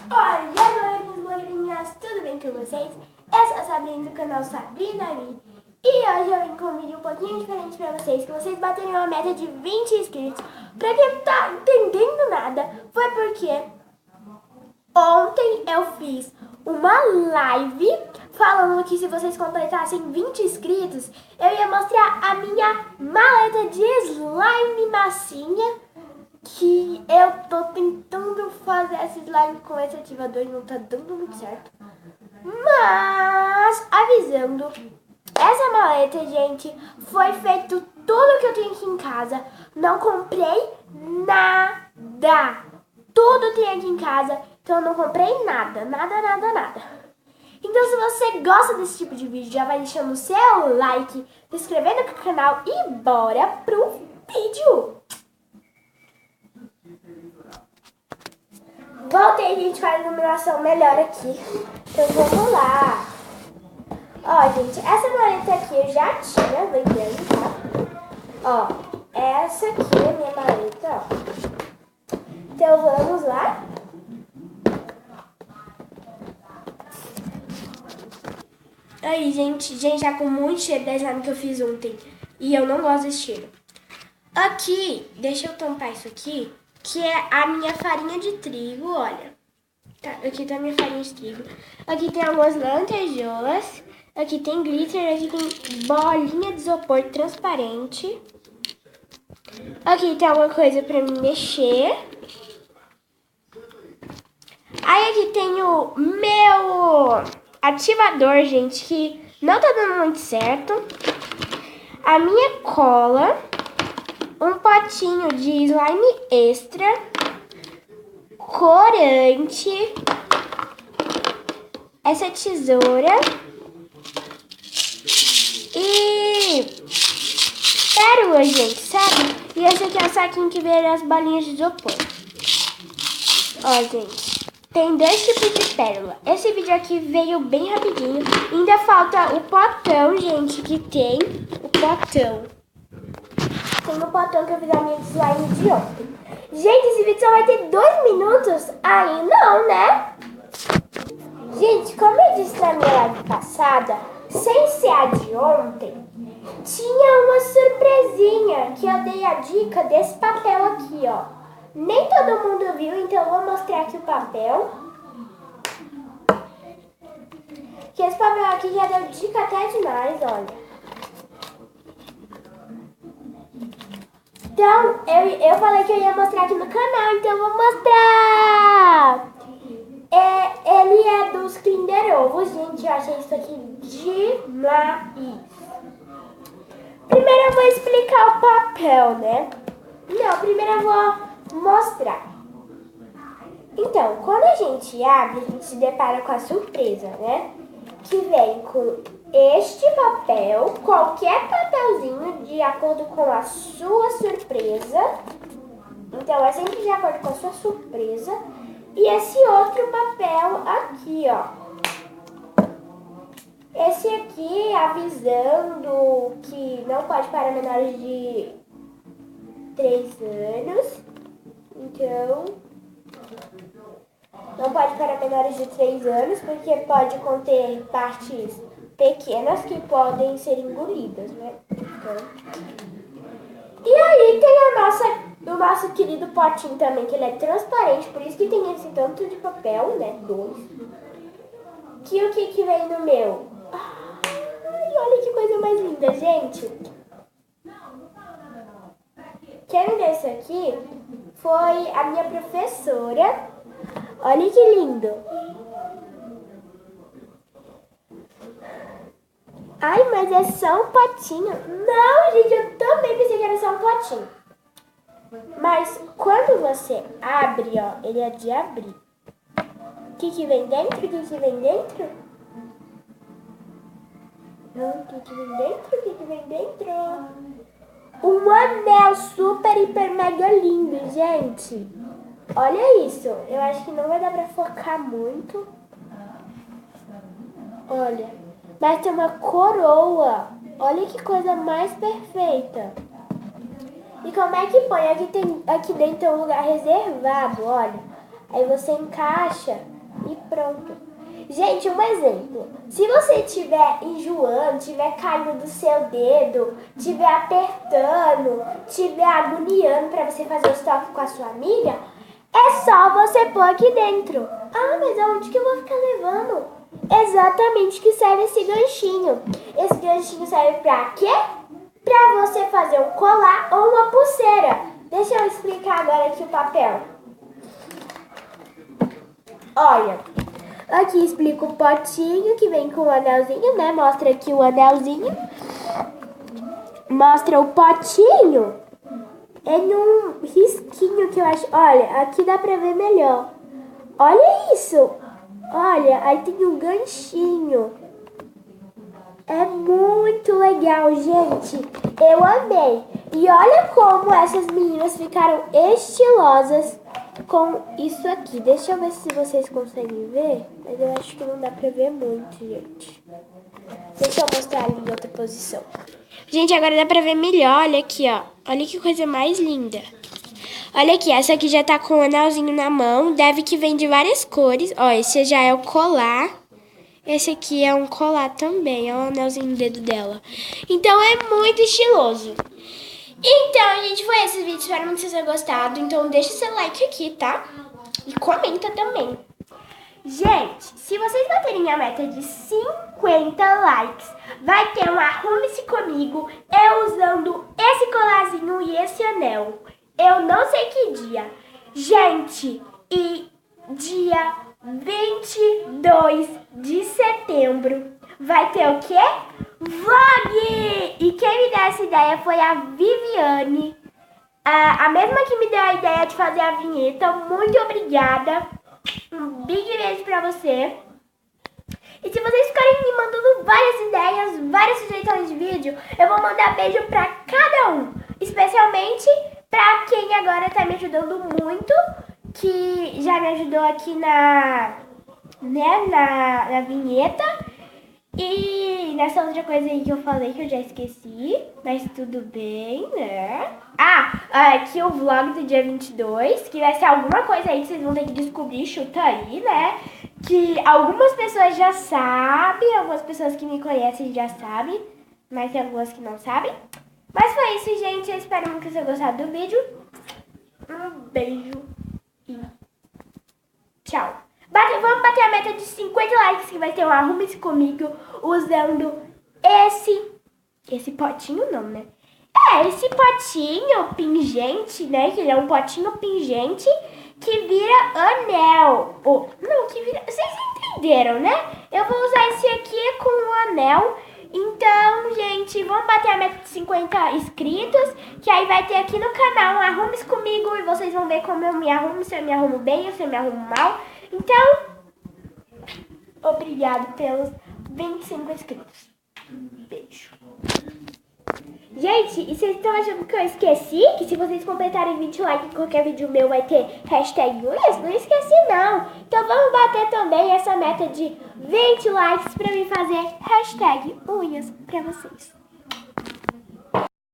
Oi, galerinhas, blogueirinhas, tudo bem com vocês? Eu sou a Sabrina do canal Sabrina Ali. E hoje eu vim com um vídeo um pouquinho diferente pra vocês, que vocês baterem uma meta de 20 inscritos. Pra quem não tá entendendo nada, foi porque ontem eu fiz uma live falando que se vocês completassem 20 inscritos, eu ia mostrar a minha maleta de slime massinha, que eu tô tentando fazer essa slime com esse ativador e não tá dando muito certo. Mas, avisando, essa maleta, gente, foi feito tudo que eu tenho aqui em casa. Não comprei nada. Tudo tem aqui em casa, então eu não comprei nada. Então, se você gosta desse tipo de vídeo, já vai deixando o seu like, se inscrevendo no canal e bora pro vídeo! Voltei, gente, com a iluminação melhor aqui. Então, vamos lá. Ó, gente, essa maleta aqui eu já tinha, lembrando, tá? Ó, essa aqui é a minha maleta, ó. Então, vamos lá. Aí, gente, já com muito cheiro da slime que eu fiz ontem. E eu não gosto desse cheiro. Aqui, deixa eu tampar isso aqui, que é a minha farinha de trigo, olha. Tá, aqui tá a minha farinha de trigo. Aqui tem algumas lantejoulas. Aqui tem glitter, aqui tem bolinha de isopor transparente. Aqui tem alguma coisa pra me mexer. Aí aqui tem o meu ativador, gente, que não tá dando muito certo. A minha cola. Um potinho de slime extra. Corante. Essa tesoura. E pérola, gente, sabe? E esse aqui é o saquinho que veio as bolinhas de isopor. Ó, gente, tem dois tipos de pérola. Esse vídeo aqui veio bem rapidinho. Ainda falta o potão, gente, que tem o potão. Tem o potão que eu fiz a minha slime de ontem. Gente, esse vídeo só vai ter 2 minutos? Aí não, né? Gente, como eu disse na minha live passada, sem ser a de ontem, tinha uma surpresinha que eu dei a dica desse papel aqui, ó. Nem todo mundo viu, então eu vou mostrar aqui o papel. Que esse papel aqui já deu dica até demais, olha. Então, eu falei que eu ia mostrar aqui no canal, então eu vou mostrar. Ele é dos Kinder Ovo, gente, eu achei isso aqui demais. Primeiro eu vou explicar o papel, né? Não, primeiro eu vou mostrar. Então, quando a gente abre, a gente se depara com a surpresa, né? Que vem com este papel, qualquer papelzinho de acordo com a sua surpresa. Então, é sempre de acordo com a sua surpresa. E esse outro papel aqui, ó. Esse aqui avisando que não pode para menores de 3 anos. Então, não pode para menores de 3 anos, porque pode conter partes pequenas que podem ser engolidas, né? Então, e aí tem o nosso querido potinho também, que ele é transparente, por isso que tem esse tanto de papel, né? 2. Que o que vem no meu? Ai, olha que coisa mais linda, gente. Quem me deu isso aqui foi a minha professora. Olha que lindo. Ai, mas é só um potinho. Não, gente, eu também pensei que era só um potinho. Mas quando você abre, ó, ele é de abrir. O que vem dentro? O que vem dentro? Não, o que vem dentro? O que vem dentro? Um anel super, hiper, mega lindo, gente. Olha isso. Eu acho que não vai dar pra focar muito. Olha. Mas tem uma coroa. Olha que coisa mais perfeita. E como é que põe? Aqui dentro tem um lugar reservado, olha. Aí você encaixa e pronto. Gente, um exemplo. Se você estiver enjoando, estiver caindo do seu dedo, estiver apertando, estiver agoniando para você fazer os toques com a sua amiga, é só você pôr aqui dentro. Ah, mas aonde que eu vou ficar levando? Exatamente que serve esse ganchinho. Esse ganchinho serve pra quê? Pra você fazer um colar ou uma pulseira. Deixa eu explicar agora aqui o papel. Olha, aqui explica o potinho que vem com o anelzinho, né? Mostra aqui o anelzinho. Mostra o potinho. É num risquinho que eu acho. Olha, aqui dá pra ver melhor. Olha isso. Olha, aí tem um ganchinho. É muito legal, gente. Eu amei. E olha como essas meninas ficaram estilosas com isso aqui. Deixa eu ver se vocês conseguem ver. Mas eu acho que não dá pra ver muito, gente. Deixa eu mostrar ali em outra posição. Gente, agora dá pra ver melhor. Olha aqui, ó. Olha que coisa mais linda. Olha aqui, essa aqui já tá com o anelzinho na mão. Deve que vem de várias cores. Ó, esse já é o colar. Esse aqui é um colar também. Ó, o anelzinho no dedo dela. Então, é muito estiloso. Então, gente, foi esse vídeo. Espero muito que vocês tenham gostado. Então, deixa seu like aqui, tá? E comenta também. Gente, se vocês baterem a meta de 50 likes, vai ter um Arrume-se Comigo, eu usando esse colarzinho e esse anel. Eu não sei que dia. Gente, e dia 22 de setembro vai ter o quê? Vlog! E quem me deu essa ideia foi a Viviane. A mesma que me deu a ideia de fazer a vinheta. Muito obrigada. Um big beijo pra você. E se vocês ficarem me mandando várias ideias, várias sugestões de vídeo, eu vou mandar beijo pra cada um. Especialmente pra quem agora tá me ajudando muito, que já me ajudou aqui na vinheta. E nessa outra coisa aí que eu falei que eu já esqueci, mas tudo bem, né? Aqui o vlog do dia 22, que vai ser alguma coisa aí que vocês vão ter que descobrir, chuta aí, né? Que algumas pessoas já sabem, algumas pessoas que me conhecem já sabem, mas tem algumas que não sabem. Mas foi isso, gente. Eu espero muito que vocês tenham gostado do vídeo. Um beijo e tchau. Vamos bater a meta de 50 likes, que vai ter um Arrume-se Comigo usando esse potinho não, né? Esse potinho pingente, né? Que ele é um potinho pingente que vira anel. Não, que vira... Vocês entenderam, né? Eu vou usar esse aqui com o anel. Então, gente, vamos bater a meta de 50 inscritos, que aí vai ter aqui no canal um Arrume-se Comigo e vocês vão ver como eu me arrumo, se eu me arrumo bem ou se eu me arrumo mal. Então, obrigado pelos 25 inscritos. Beijo. Gente, e vocês estão achando que eu esqueci? Que se vocês completarem 20 likes em qualquer vídeo meu vai ter hashtag unhas? Não esqueci não. Então vamos bater também essa meta de 20 likes pra mim fazer hashtag unhas pra vocês.